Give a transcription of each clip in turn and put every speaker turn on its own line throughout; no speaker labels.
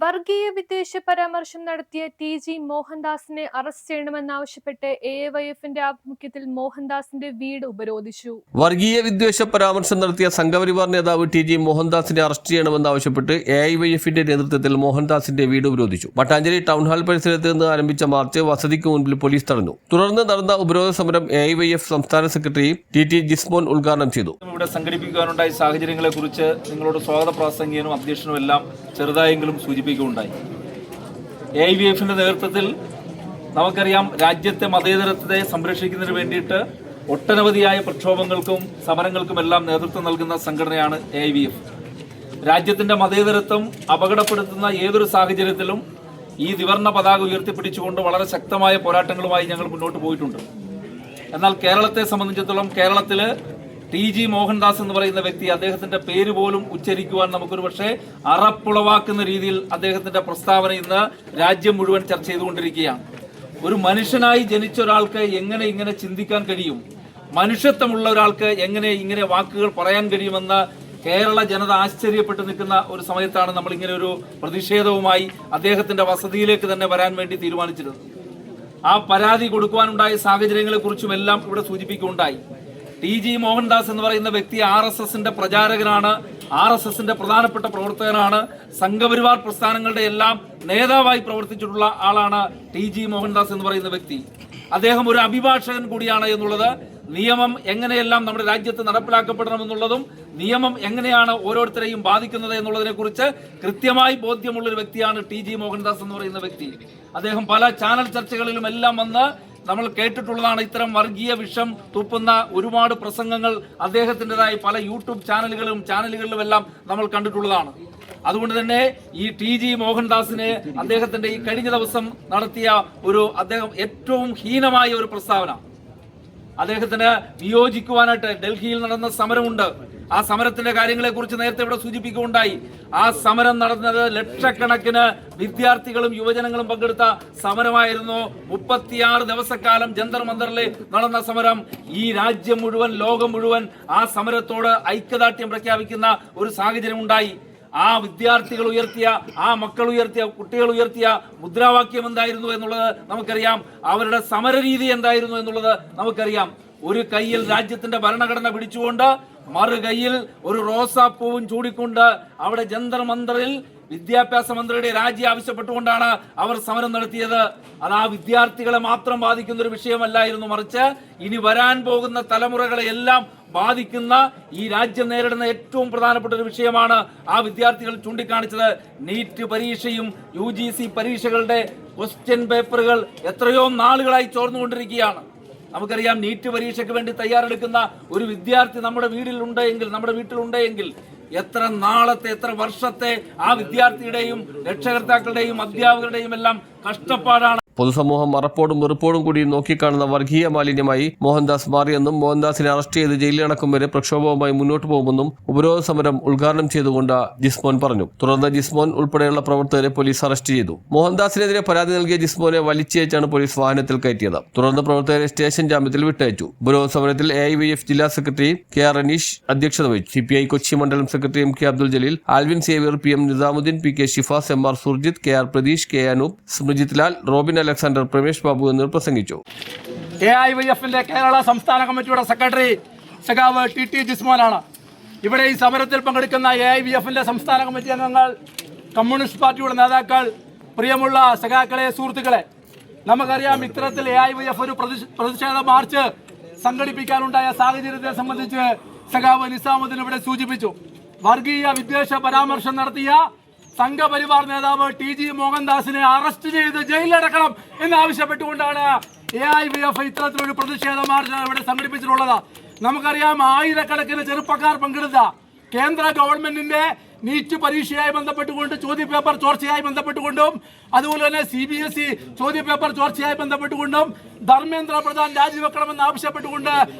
വർഗീയ വിദ്വേഷ പരാമർശം നടത്തിയ ടി.ജി. മോഹൻദാസിനെ അറസ്റ്റ് ചെയ്യണമെന്നാവശ്യപ്പെട്ട് എ.വൈ.എഫിന്റെ ആഭിമുഖ്യത്തിൽ മോഹൻദാസിന്റെ വീട് ഉപരോധിച്ചു.
വർഗീയ വിദ്വേഷ പരാമർശം നടത്തിയ സംഘപരിവാർ നേതാവ് ടി.ജി. മോഹൻദാസിനെ അറസ്റ്റ് ചെയ്യണമെന്നാവശ്യപ്പെട്ട് എ.ഐ.വൈ.എഫിന്റെ നേതൃത്വത്തിൽ മോഹൻദാസിന്റെ വീട് ഉപരോധിച്ചു. മട്ടാഞ്ചേരി ടൗൺഹാൾ പരിസരത്ത് നിന്ന് ആരംഭിച്ച മാർച്ച് വസതിക്ക് മുൻപിൽ പോലീസ് തടഞ്ഞു. തുടർന്ന് നടന്ന ഉപരോധ സമരം എ.ഐ.വൈ.എഫ് സംസ്ഥാന സെക്രട്ടറി ടി.ടി. ജിസ്മോൻ ഉദ്ഘാടനം ചെയ്തു.
ഇവിടെ സംഘടിപ്പിക്കാനുണ്ടായ സാഹചര്യങ്ങളെക്കുറിച്ച് നിങ്ങളോട് സ്വാഗത പ്രാസംഗികനും അധ്യക്ഷനും എല്ലാം ചെറുതായെങ്കിലും സൂചിപ്പിക്കുകയുണ്ടായി. എ.ഐ.വൈ.എഫിന്റെ നേതൃത്വത്തിൽ നമുക്കറിയാം, രാജ്യത്തെ മതേതരത്വത്തെ സംരക്ഷിക്കുന്നതിന് വേണ്ടിയിട്ട് ഒട്ടനവധിയായ പ്രക്ഷോഭങ്ങൾക്കും സമരങ്ങൾക്കുമെല്ലാം നേതൃത്വം നൽകുന്ന സംഘടനയാണ് എ.ഐ.വൈ.എഫ്. രാജ്യത്തിന്റെ മതേതരത്വം അപകടപ്പെടുത്തുന്ന ഏതൊരു സാഹചര്യത്തിലും ഈ ത്രിവർണ്ണ പതാക ഉയർത്തിപ്പിടിച്ചുകൊണ്ട് വളരെ ശക്തമായ പോരാട്ടങ്ങളുമായി ഞങ്ങൾ മുന്നോട്ട് പോയിട്ടുണ്ട്. എന്നാൽ കേരളത്തെ സംബന്ധിച്ചിടത്തോളം കേരളത്തിൽ ടി.ജി. മോഹൻദാസ് എന്ന് പറയുന്ന വ്യക്തി, അദ്ദേഹത്തിന്റെ പേര് പോലും ഉച്ചരിക്കുവാൻ നമുക്കൊരു പക്ഷേ അറപ്പുളവാക്കുന്ന രീതിയിൽ അദ്ദേഹത്തിന്റെ പ്രസ്താവന ഇന്ന് രാജ്യം മുഴുവൻ ചർച്ച ചെയ്തുകൊണ്ടിരിക്കുകയാണ്. ഒരു മനുഷ്യനായി ജനിച്ച ഒരാൾക്ക് എങ്ങനെ ഇങ്ങനെ ചിന്തിക്കാൻ കഴിയും? മനുഷ്യത്വമുള്ള ഒരാൾക്ക് എങ്ങനെ ഇങ്ങനെ വാക്കുകൾ പറയാൻ കഴിയുമെന്ന് കേരള ജനത ആശ്ചര്യപ്പെട്ട് നിൽക്കുന്ന ഒരു സമയത്താണ് നമ്മൾ ഇങ്ങനെ ഒരു പ്രതിഷേധവുമായി അദ്ദേഹത്തിന്റെ വസതിയിലേക്ക് തന്നെ വരാൻ വേണ്ടി തീരുമാനിച്ചിരുന്നത്. ആ പരാതി കൊടുക്കുവാനുണ്ടായ സാഹചര്യങ്ങളെ കുറിച്ചുമെല്ലാം ഇവിടെ സൂചിപ്പിക്കുകയുണ്ടായി. ടി.ജി. മോഹൻദാസ് എന്ന് പറയുന്ന വ്യക്തി RSSന്റെ പ്രചാരകനാണ്, RSSന്റെ പ്രധാനപ്പെട്ട പ്രവർത്തകനാണ്, സംഘപരിവാർ പ്രസ്ഥാനങ്ങളുടെ എല്ലാം നേതാവായി പ്രവർത്തിച്ചിട്ടുള്ള ആളാണ് ടി.ജി. മോഹൻദാസ് എന്ന് പറയുന്ന വ്യക്തി. അദ്ദേഹം ഒരു അഭിഭാഷകൻ കൂടിയാണ് എന്നുള്ളത്, നിയമം എങ്ങനെയെല്ലാം നമ്മുടെ രാജ്യത്ത് നടപ്പിലാക്കപ്പെടണമെന്നുള്ളതും നിയമം എങ്ങനെയാണ് ഓരോരുത്തരെയും ബാധിക്കുന്നത് എന്നുള്ളതിനെ കുറിച്ച് കൃത്യമായി ബോധ്യമുള്ളൊരു വ്യക്തിയാണ് ടി.ജി. മോഹൻദാസ് എന്ന് പറയുന്ന വ്യക്തി. അദ്ദേഹം പല ചാനൽ ചർച്ചകളിലും എല്ലാം വന്ന് നമ്മൾ കേട്ടിട്ടുള്ളതാണ്. ഇത്തരം വർഗീയ വിഷം തുപ്പുന്ന ഒരുപാട് പ്രസംഗങ്ങൾ അദ്ദേഹത്തിൻ്റെതായ പല യൂട്യൂബ് ചാനലുകളിലുമെല്ലാം നമ്മൾ കണ്ടിട്ടുള്ളതാണ്. അതുകൊണ്ട് തന്നെ ഈ ടി.ജി. മോഹൻദാസിനെ അദ്ദേഹത്തിന്റെ ഈ കഴിഞ്ഞ ദിവസം നടത്തിയ അദ്ദേഹം ഏറ്റവും ഹീനമായ ഒരു പ്രസ്താവന, അദ്ദേഹത്തിന് വിയോജിക്കുവാനായിട്ട് ഡൽഹിയിൽ നടന്ന സമരമുണ്ട്. ആ സമരത്തിന്റെ കാര്യങ്ങളെ കുറിച്ച് നേരത്തെ ഇവിടെ സൂചിപ്പിക്കുകയുണ്ടായി. ആ സമരം നടന്നത് ലക്ഷക്കണക്കിന് വിദ്യാർത്ഥികളും യുവജനങ്ങളും പങ്കെടുത്ത സമരമായിരുന്നു. 36 ദിവസക്കാലം ജന്തർ മന്ദറിൽ നടന്ന സമരം. ഈ രാജ്യം മുഴുവൻ, ലോകം മുഴുവൻ ആ സമരത്തോട് ഐക്യദാർഢ്യം പ്രഖ്യാപിക്കുന്ന ഒരു സാഹചര്യം ഉണ്ടായി. ആ വിദ്യാർത്ഥികൾ ഉയർത്തിയ, ആ മക്കൾ ഉയർത്തിയ, കുട്ടികൾ ഉയർത്തിയ മുദ്രാവാക്യം എന്തായിരുന്നു എന്നുള്ളത് നമുക്കറിയാം. അവരുടെ സമരരീതി എന്തായിരുന്നു എന്നുള്ളത് നമുക്കറിയാം. ഒരു കയ്യിൽ രാജ്യത്തിന്റെ ഭരണഘടന പിടിച്ചുകൊണ്ട് മറു കയ്യിൽ ഒരു റോസാപ്പൂവും ചൂടിക്കൊണ്ട് അവിടെ ജന്തർ മന്ദറിൽ വിദ്യാഭ്യാസ മന്ത്രിയുടെ രാജി ആവശ്യപ്പെട്ടുകൊണ്ടാണ് അവർ സമരം നടത്തിയത്. അത് ആ വിദ്യാർത്ഥികളെ മാത്രം ബാധിക്കുന്ന ഒരു വിഷയമല്ലായിരുന്നു, മറിച്ച് ഇനി വരാൻ പോകുന്ന തലമുറകളെ എല്ലാം ബാധിക്കുന്ന, ഈ രാജ്യം നേരിടുന്ന ഏറ്റവും പ്രധാനപ്പെട്ട ഒരു വിഷയമാണ് ആ വിദ്യാർത്ഥികൾ ചൂണ്ടിക്കാണിച്ചത്. നീറ്റ് പരീക്ഷയും UGC പരീക്ഷകളുടെ ക്വസ്റ്റ്യൻ പേപ്പറുകൾ എത്രയോ നാളുകളായി ചോർന്നുകൊണ്ടിരിക്കുകയാണ്. നമുക്കറിയാം, നീറ്റ് പരീക്ഷയ്ക്ക് വേണ്ടി തയ്യാറെടുക്കുന്ന ഒരു വിദ്യാർത്ഥി നമ്മുടെ വീട്ടിലുണ്ടെങ്കിൽ എത്ര നാളത്തെ, എത്ര വർഷത്തെ ആ വിദ്യാർത്ഥിയുടെയും രക്ഷകർത്താക്കളുടെയും അധ്യാപകരുടെയും എല്ലാം കഷ്ടപ്പാടാണ്.
പൊതുസമൂഹം മറപ്പോടും വെറുപ്പോടും കൂടി നോക്കിക്കാണുന്ന വർഗീയ മാലിന്യമായി മോഹൻദാസ് മാറിയെന്നും മോഹൻദാസിനെ അറസ്റ്റ് ചെയ്ത് ജയിലിലടക്കം വരെ പ്രക്ഷോഭവുമായി മുന്നോട്ട് പോകുമെന്നും ഉപരോധ സമരം ഉദ്ഘാടനം ചെയ്തുകൊണ്ട് ജിസ്മോൻ പറഞ്ഞു. തുടർന്ന് ജിസ്മോൻ ഉൾപ്പെടെയുള്ള പ്രവർത്തകരെ പോലീസ് അറസ്റ്റ് ചെയ്തു. മോഹൻദാസിനെതിരെ പരാതി നൽകിയ ജിസ്മോനെ വലിച്ചയച്ചാണ് പോലീസ് വാഹനത്തിൽ കയറ്റിയത്. തുടർന്ന് പ്രവർത്തകരെ സ്റ്റേഷൻ ജാമ്യത്തിൽ വിട്ടയച്ചു. ഉപരോധ സമരത്തിൽ എ.ഐ.വൈ.എഫ് ജില്ലാ സെക്രട്ടറി കെ.ആർ. അനീഷ് അധ്യക്ഷത വഹിച്ചു. CPI കൊച്ചി മണ്ഡലം secretary M.K. Abdul Jaleel, Alvin Xavier, PM Nizamuddin, P.K. Shifas, M.R. Surjith, K.R. Pratheesh, K. Anoop, Smrujith Lal, Robin Alexander, Pramesh Babu എന്നിവർ പ്രസംഗിച്ചു.
എ.ഐ.വൈ.എഫിന്റെ കേരള സംസ്ഥാന കമ്മിറ്റിയുടെ സെക്രട്ടറി സഖാവ് ടി.ടി. ജിസ്മോനാണ്. ഇവിടെ ഈ സമരത്തിൽ പങ്കെടുക്കുന്ന എ.ഐ.വൈ.എഫിന്റെ സംസ്ഥാന കമ്മിറ്റി അംഗങ്ങൾ, കമ്മ്യൂണിസ്റ്റ് പാർട്ടിയുടെ നേതാക്കൾ, പ്രിയമുള്ള സഖാക്കളെ, സുഹൃത്തുക്കളെ, നമുക്കറിയാം, ഇത്തരത്തിൽ എ.ഐ.വൈ.എഫ് ഒരു പ്രതിഷേധ മാർച്ച് സംഘടിപ്പിക്കാനുണ്ടായ സാഹചര്യത്തെ സംബന്ധിച്ച് സഖാവ് നിസാമുദ്ദീൻ ഇവിടെ സൂചിപ്പിച്ചു. വർഗീയ വിദ്വേഷ പരാമർശം നടത്തിയ സംഘപരിവാർ നേതാവ് ടി.ജി. മോഹൻദാസിനെ അറസ്റ്റ് ചെയ്ത് ജയിലിലടക്കണം എന്നാവശ്യപ്പെട്ടുകൊണ്ടാണ് എ.ഐ.വൈ.എഫ് ഇത്തരത്തിലൊരു പ്രതിഷേധ മാർച്ച് ഇവിടെ സംഘടിപ്പിച്ചിട്ടുള്ളത്. നമുക്കറിയാം, ആയിരക്കണക്കിന് ചെറുപ്പക്കാർ പങ്കെടുത്ത കേന്ദ്ര ഗവൺമെന്റിന്റെ നീറ്റ് പരീക്ഷയായി ബന്ധപ്പെട്ടുകൊണ്ട്, ചോദ്യപേപ്പർ ചോർച്ചയായി ബന്ധപ്പെട്ടുകൊണ്ടും, അതുപോലെ തന്നെ CBSE ചോദ്യപേപ്പർ ചോർച്ചയായി ബന്ധപ്പെട്ടുകൊണ്ടും ധർമ്മേന്ദ്ര പ്രധാൻ രാജിവെക്കണമെന്ന് ആവശ്യപ്പെട്ടുകൊണ്ട്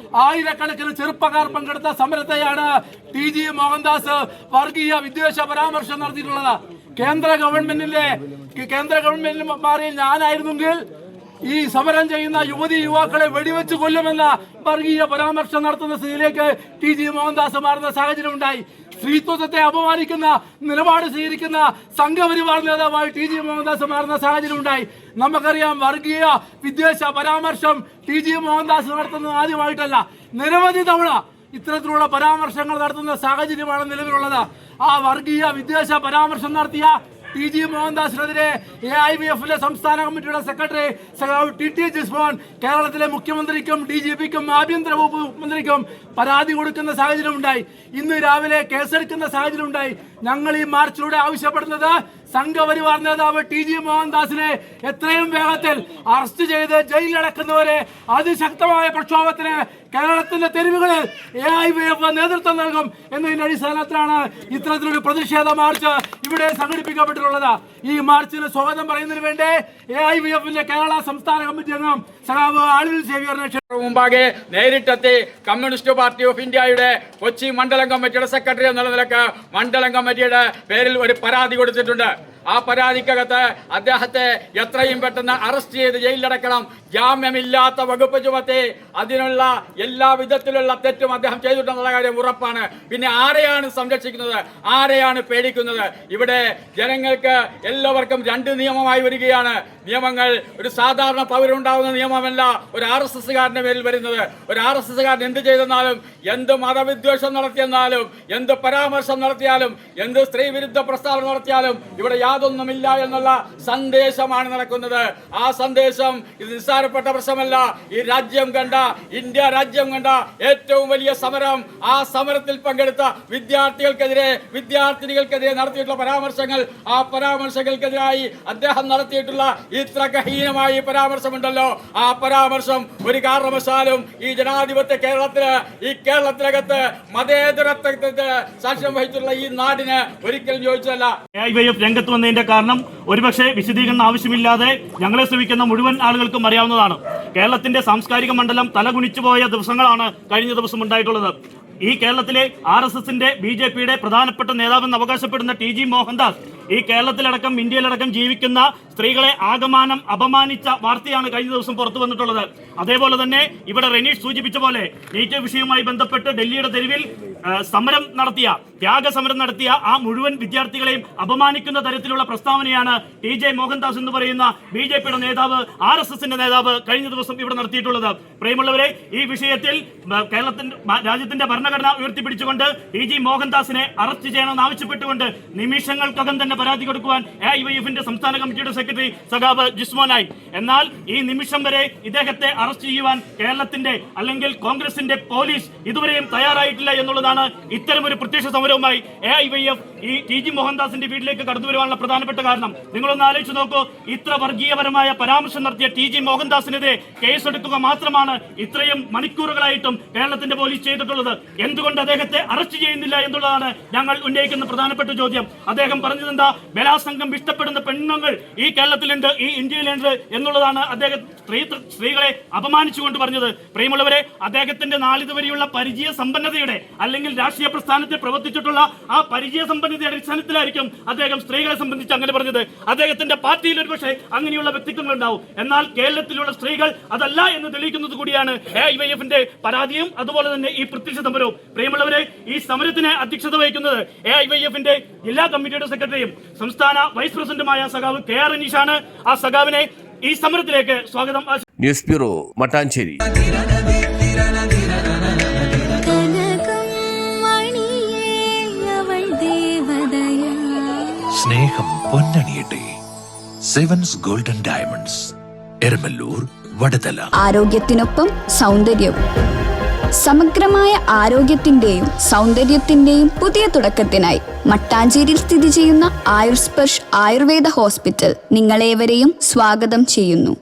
ആയിരക്കണക്കിന് ചെറുപ്പക്കാർ പങ്കെടുത്ത സമരത്തെയാണ് ടി.ജി. മോഹൻദാസ് വർഗീയ വിദ്വേഷ പരാമർശം നടത്തിയിട്ടുള്ളത്. കേന്ദ്ര ഗവൺമെന്റിൽ മാറി ഞാനായിരുന്നെങ്കിൽ ഈ സമരം ചെയ്യുന്ന യുവാക്കളെ വെടിവെച്ച് കൊല്ലുമെന്ന വർഗീയ പരാമർശം നടത്തുന്ന സ്ഥിതിയിലേക്ക് ടി.ജി. മോഹൻദാസ് മാറുന്ന സാഹചര്യം ഉണ്ടായി. സ്ത്രീത്വത്തെ അപമാനിക്കുന്ന നിലപാട് സ്വീകരിക്കുന്ന സംഘപരിവാർ നേതാവായി TG മോഹൻദാസ് മാറുന്ന സാഹചര്യം ഉണ്ടായി. നമുക്കറിയാം, വർഗീയ വിദ്വേഷ പരാമർശം TG മോഹൻദാസ് നടത്തുന്നത് ആദ്യമായിട്ടല്ല. നിരവധി തവണ ഇത്തരത്തിലുള്ള പരാമർശങ്ങൾ നടത്തുന്ന സാഹചര്യമാണ് നിലവിലുള്ളത്. ആ വർഗീയ വിദ്വേഷ പരാമർശം നടത്തിയ TG മോഹൻദാസിനെതിരെ AIVF സംസ്ഥാന കമ്മിറ്റിയുടെ സെക്രട്ടറി TT ജിസ്മോൻ കേരളത്തിലെ മുഖ്യമന്ത്രിക്കും DGPക്കും ആഭ്യന്തര വകുപ്പ് മന്ത്രിക്കും പരാതി കൊടുക്കുന്ന സാഹചര്യം ഉണ്ടായി. ഇന്ന് രാവിലെ കേസെടുക്കുന്ന സാഹചര്യം ഉണ്ടായി. ഞങ്ങൾ ഈ മാർച്ചിലൂടെ ആവശ്യപ്പെടുന്നത് സംഘപരിവാർ നേതാവ് TG മോഹൻദാസിനെ എത്രയും വേഗത്തിൽ അറസ്റ്റ് ചെയ്ത് ജയിലിലടക്കുന്നവരെ അതിശക്തമായ പ്രക്ഷോഭത്തിന് കേരളത്തിന്റെ തെരുവുകളിൽ AIVF നേതൃത്വം നൽകും എന്നതിന്റെ അടിസ്ഥാനത്തിലാണ് ഇത്തരത്തിലൊരു പ്രതിഷേധ മാർച്ച് ഇവിടെ സംഘടിപ്പിക്കപ്പെട്ടിട്ടുള്ളത്. ഈ മാർച്ചിന് സ്വാഗതം പറയുന്നതിന് വേണ്ടി AIVF കേരള സംസ്ഥാന കമ്മിറ്റി അംഗം സഖാവ് ആലുവിൽ സേവ്യറിനെ
മുമ്പാകെ നേരിട്ടെത്തി കമ്മ്യൂണിസ്റ്റ് പാർട്ടി ഓഫ് ഇന്ത്യയുടെ കൊച്ചി മണ്ഡലം കമ്മിറ്റിയുടെ സെക്രട്ടറി എന്നുള്ള നിലക്ക് മണ്ഡലം കമ്മിറ്റിയുടെ പേരിൽ ഒരു പരാതി കൊടുത്തിട്ടുണ്ട്. ആ പരാതിക്കകത്ത് അദ്ദേഹത്തെ എത്രയും പെട്ടെന്ന് അറസ്റ്റ് ചെയ്ത് ജയിലിലടക്കണം, ജാമ്യമില്ലാത്ത വകുപ്പ് ചുമത്തി അതിനുള്ള എല്ലാ വിധത്തിലുള്ള തെറ്റും അദ്ദേഹം ചെയ്തിട്ടുള്ള കാര്യം ഉറപ്പാണ്. പിന്നെ ആരെയാണ് സംരക്ഷിക്കുന്നത്, ആരെയാണ് പേടിക്കുന്നത്? ഇവിടെ ജനങ്ങൾക്ക് എല്ലാവർക്കും രണ്ട് നിയമമായി വരികയാണ്. നിയമങ്ങൾ ഒരു സാധാരണ പൗരുണ്ടാവുന്ന നിയമമല്ല ഒരു RSSകാരന്റെ പേരിൽ വരുന്നത്. ഒരു RSSകാരൻ എന്ത് ചെയ്തെന്നാലും, എന്ത് മതവിദ്വേഷം നടത്തിയെന്നാലും, എന്ത് പരാമർശം നടത്തിയാലും, എന്ത് സ്ത്രീ വിരുദ്ധ പ്രസ്താവന നടത്തിയാലും ഇവിടെ യാതൊന്നുമില്ല എന്നുള്ള സന്ദേശമാണ് നടക്കുന്നത്. ആ സന്ദേശം ഇത് നിസ്സാരപ്പെട്ട പ്രശ്നമല്ല. ഈ രാജ്യം കണ്ട, ഇന്ത്യ രാജ്യം കണ്ട ഏറ്റവും വലിയ സമരം, ആ സമരത്തിൽ പങ്കെടുത്ത വിദ്യാർത്ഥികൾക്കെതിരെ, വിദ്യാർത്ഥിനികൾക്കെതിരെ നടത്തിയിട്ടുള്ള പരാമർശങ്ങൾ, ആ പരാമർശങ്ങൾക്കെതിരായി അദ്ദേഹം നടത്തിയിട്ടുള്ള ഇത്ര ഗഹീനമായ പരാമർശമുണ്ടല്ലോ, ആ പരാമർശം ഒരു കാരണവശാലും ഈ ജനാധിപത്യ കേരളത്തിന്, ഈ കേരളത്തിനകത്ത് മതേതരത്വത്തിന് സാക്ഷ്യം വഹിച്ചിട്ടുള്ള ഈ നാടിന് ഒരിക്കലും യോജിച്ചതല്ല.
AIVF രംഗത്ത് വന്നതിന്റെ കാരണം ഒരുപക്ഷെ വിശദീകരണം ആവശ്യമില്ലാതെ ഞങ്ങളെ ശ്രമിക്കുന്ന മുഴുവൻ ആളുകൾക്കും അറിയാവുന്നതാണ്. കേരളത്തിന്റെ സാംസ്കാരിക മണ്ഡലം തലകുനിച്ചു പോയ ദിവസങ്ങളാണ് കഴിഞ്ഞ ദിവസം ഉണ്ടായിട്ടുള്ളത്. ഈ കേരളത്തിലെ RSSന്റെ BJPയുടെ പ്രധാനപ്പെട്ട നേതാവെന്ന് അവകാശപ്പെടുന്ന TG മോഹൻദാസ് ഈ കേരളത്തിലടക്കം ഇന്ത്യയിലടക്കം ജീവിക്കുന്ന സ്ത്രീകളെ ആകമാനം അപമാനിച്ച വാർത്തയാണ് കഴിഞ്ഞ ദിവസം പുറത്തു വന്നിട്ടുള്ളത്. അതേപോലെ തന്നെ ഇവിടെ റെനീഷ് സൂചിപ്പിച്ച പോലെ നീറ്റ് വിഷയവുമായി ബന്ധപ്പെട്ട് ഡൽഹിയുടെ തെരുവിൽ സമരം നടത്തിയ, ത്യാഗസമരം നടത്തിയ ആ മുഴുവൻ വിദ്യാർത്ഥികളെയും അപമാനിക്കുന്ന തരത്തിലുള്ള പ്രസ്താവനയാണ് TG മോഹൻദാസ് എന്ന് പറയുന്ന BJPയുടെ നേതാവ്, RSSന്റെ നേതാവ് കഴിഞ്ഞ ദിവസം ഇവിടെ നടത്തിയിട്ടുള്ളത്. പ്രിയമുള്ളവരെ, ഈ വിഷയത്തിൽ രാജ്യത്തിന്റെ ഭരണഘടന ഉയർത്തിപ്പിടിച്ചുകൊണ്ട് TG മോഹൻദാസിനെ അറസ്റ്റ് ചെയ്യണമെന്ന് ആവശ്യപ്പെട്ടുകൊണ്ട് നിമിഷങ്ങൾക്കകം തന്നെ പരാതി കൊടുക്കുവാൻ AIVFന്റെ സംസ്ഥാന കമ്മിറ്റിയുടെ സെക്രട്ടറി സഖാവ് ജിസ്മോനായി. എന്നാൽ ഈ നിമിഷം വരെ ഇദ്ദേഹത്തെ അറസ്റ്റ് ചെയ്യുവാൻ കേരളത്തിന്റെ അല്ലെങ്കിൽ കോൺഗ്രസിന്റെ പോലീസ് ഇതുവരെയും തയ്യാറായിട്ടില്ല എന്നുള്ളതാണ് ഇത്തരമൊരു പ്രത്യക്ഷ സമരവുമായി AIVF ഈ TG മോഹൻദാസിന്റെ വീട്ടിലേക്ക് കടന്നു വരുവാനുള്ള പ്രധാനപ്പെട്ട കാരണം. നിങ്ങളൊന്ന് ആലോചിച്ച് നോക്കൂ, ഇത്ര വർഗീയപരമായ പരാമർശം നടത്തിയ TG മോഹൻദാസിനെതിരെ കേസെടുക്കുക മാത്രമാണ് ഇത്രയും മണിക്കൂറുകളായിട്ടും കേരളത്തിന്റെ പോലീസ് ചെയ്തിട്ടുള്ളത്. എന്തുകൊണ്ട് അദ്ദേഹത്തെ അറസ്റ്റ് ചെയ്യുന്നില്ല എന്നുള്ളതാണ് ഞങ്ങൾ ഉന്നയിക്കുന്ന പ്രധാനപ്പെട്ട ചോദ്യം. അദ്ദേഹം പറഞ്ഞതെന്താ, ബലാത്സംഗം ഇഷ്ടപ്പെടുന്ന പെണ്ണുങ്ങൾ ഈ കേരളത്തിലുണ്ട്, ഈ ഇന്ത്യയിലുണ്ട് എന്നുള്ളതാണ് അദ്ദേഹം സ്ത്രീകളെ അപമാനിച്ചുകൊണ്ട് പറഞ്ഞത്. പ്രിയമുള്ളവരെ, അദ്ദേഹത്തിന്റെ നാളിതുവരെയുള്ള പരിചയ സമ്പന്നതയുടെ അല്ലെങ്കിൽ രാഷ്ട്രീയ പ്രസ്ഥാനത്തിൽ പ്രവർത്തിച്ചിട്ടുള്ള ആ പരിചയ സമ്പന്നതയുടെ അടിസ്ഥാനത്തിലായിരിക്കും അദ്ദേഹം സ്ത്രീകളെ സംബന്ധിച്ച് അങ്ങനെ പറഞ്ഞത്. അദ്ദേഹത്തിന്റെ പാർട്ടിയിൽ ഒരുപക്ഷെ അങ്ങനെയുള്ള വ്യക്തിത്വങ്ങൾ ഉണ്ടാവും. എന്നാൽ കേരളത്തിലുള്ള സ്ത്രീകൾ അതല്ല എന്ന് തെളിയിക്കുന്നത് കൂടിയാണ് AIVFന്റെ പരാതിയും അതുപോലെ തന്നെ ഈ പ്രത്യക്ഷ സമരവും. പ്രിയമുള്ളവരെ, ഈ സമരത്തിന് അധ്യക്ഷത വഹിക്കുന്നത് AIVFന്റെ ജില്ലാ കമ്മിറ്റിയുടെ സെക്രട്ടറിയും സംസ്ഥാന വൈസ് പ്രസിഡന്റുമായ സഖാവ് KR അനീഷാണ്. ആ സഖാവിനെ ഈ സമരത്തിലേക്ക് സ്വാഗതം.
News bureau, Mattancherry.
സ്നേഹം പൊന്നണിയട്ടെ. Sevens golden diamonds, Eramalloor, Vadathala. ആരോഗ്യത്തിനൊപ്പം സൗന്ദര്യവും. സമഗ്രമായ ആരോഗ്യത്തിന്റെയും സൗന്ദര്യത്തിന്റെയും പുതിയ തുടക്കത്തിനായി മട്ടാഞ്ചേരിയിൽ സ്ഥിതി ചെയ്യുന്ന ആയുർസ്പർശ് ആയുർവേദ ഹോസ്പിറ്റൽ നിങ്ങളേവരെയും സ്വാഗതം ചെയ്യുന്നു.